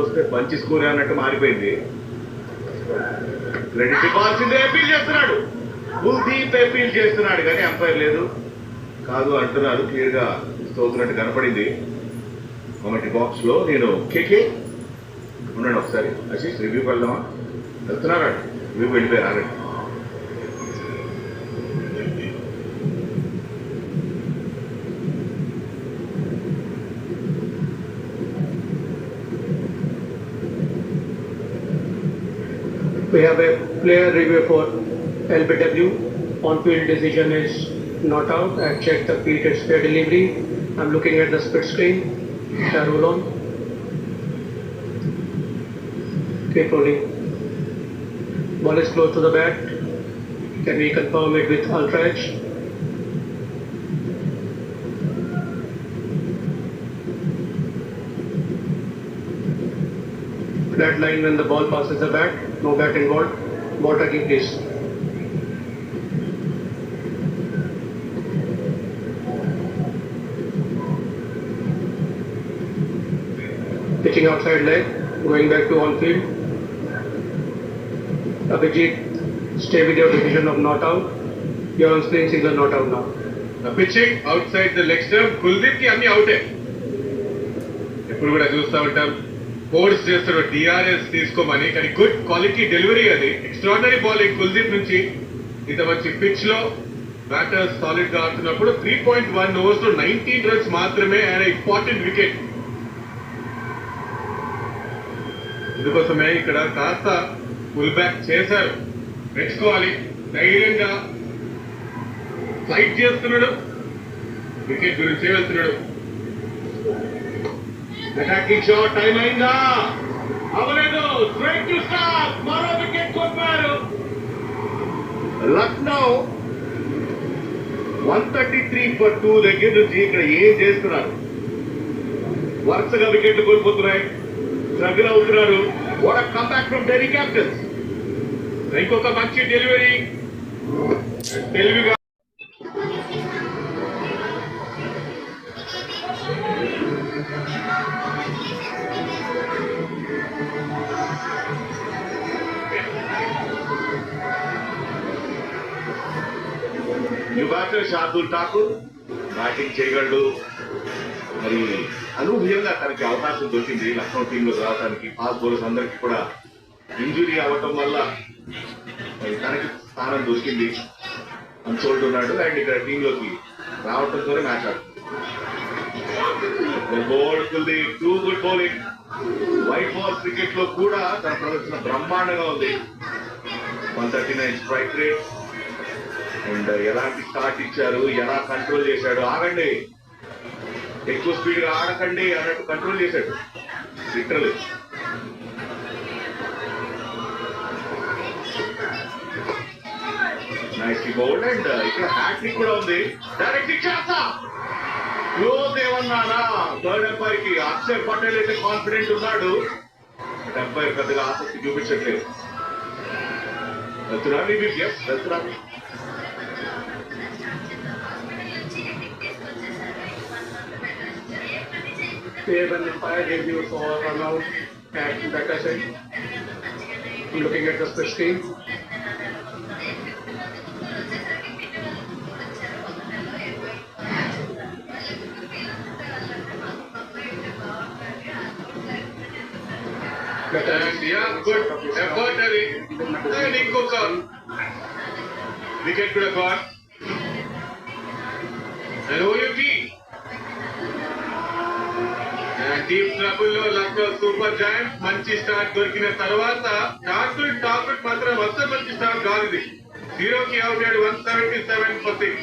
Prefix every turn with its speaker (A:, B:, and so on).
A: వస్తే మంచి స్కోర్ అన్నట్టు మారిపోయింది. క్రెడిట్ ఇవ్వాల్సిందే. అపీల్ చేస్తున్నాడు, కుల్దీప్ అపీల్ చేస్తున్నాడు కానీ అంపైర్ లేదు కాదు అంటున్నారు. క్లియర్ గా తోతున్నట్టు కనపడింది. మొదటి బాక్స్ లో నేను కేకే ఉన్నాడు. ఒకసారి ఆశీష్ రివ్యూకి వెళ్దామా? వెళ్తున్నారా? రివ్యూ వెళ్ళిపోయారు ఆగండి.
B: We have a player review for LBW. On-field decision is not out. I checked the feet, it's fair delivery. I'm looking at the split screen. Roll on. Keep rolling. Ball is close to the bat. Can we confirm it with Ultra Edge? Flat line when the ball passes the bat. No bat involved. Ball tracking please. Pitching outside leg, going back to on field. Abhijit, stay with your decision of not out. You're on screen signal not out now.
C: The pitching outside the leg stump. Kuldeep ki anni out. ఎప్పుడు కూడా చూస్తూ ఉంటాం force చేస్తాడు DRS తీసుకోమని, కానీ good quality delivery అది. Extraordinary bowling Kuldeep నుంచి. ఇంత మంచి పిచ్ లో బ్యాటర్స్ సాలిడ్ గా ఆడుతున్నప్పుడు 3.1 ఓవర్స్ లో 19 రన్స్ మాత్రమే ఆయన ఇంపార్టెంట్ వికెట్. ఇందుకోసమే ఇక్కడ కాస్త పుల్ బ్యాక్ చేశారు. మెచ్చుకోవాలి, ధైర్యంగా ఫైట్ చేస్తున్నాడు, వికెట్ గురించి వెళ్తున్నాడు.
A: అటాకింగ్ షాట్ టైం అయిందా? అవలేదు. Straight to stop. మరో వికెట్ కొట్టారు. లక్నో 133 for 2 దగ్గర నుంచి ఇక్కడ ఏం చేస్తున్నారు? వరుసగా వికెట్లు కోల్పోతున్నాయి, స్ట్రగుల్ అవుతున్నారు. What a comeback from Delhi Capitals.
C: ఇంకొక మంచి డెలివరీ తెలివిగా.
A: New batter Shardul Thakur batting చేయగలడు. మరి అనూహ్యంగా తనకి అవకాశం దొరికింది లక్నో టీంలో రావడానికి. ఫాస్ట్ బౌలర్స్ అందరికీ కూడా ఇంజురీ అవ్వటం వల్ల మరి తనకి స్థానం దొరికింది. అన్సోల్డ్ ఉన్నాడు అండ్ ఇక్కడ టీంలోకి రావడంతోనే మ్యాచ్ ఆడుతుంది. Bowled Kuldeep, too good bowling. White ball cricket లో కూడా తన ప్రదర్శన బ్రహ్మాండంగా ఉంది. 139 స్ట్రైక్ రేట్ అండ్ ఎలాంటి స్టార్ట్ ఇచ్చారు, ఎలా కంట్రోల్ చేశాడు. ఆగండి, ఎక్కువ స్పీడ్ గా ఆడకండి అన్నట్టు కంట్రోల్ చేశాడు లిటరల్లీ. నైస్లీ బౌల్డ్ అండ్ ఇక్కడ హ్యాట్రిక్ కూడా ఉంది. డైరెక్ట్ ఇచ్చేస్తా. క్లోజ్ ఏమన్నానా థర్డ్ ఎంపైర్ కి. అక్షర్ పటేల్ అయితే కాన్ఫిడెంట్ ఉన్నాడు, ఎంపైర్ పెద్దగా ఆసక్తి చూపించట్లేదు. వెళ్తున్నాడు వెళ్తున్నాడు.
B: We have an umpire review for run out at backer side. I'm looking at the split screen.
C: Good effort అది. ఇంకొక వికెట్ కూడా గాన్. డీప్ ట్రబుల్ లో లక్నో సూపర్ జాయింట్. మంచి స్టార్ట్ దొరికిన తర్వాత ఠాకూర్ మాత్రం అసలు మంచి స్టార్ట్ కాదు. 0కి అవుట్ 177 for 6.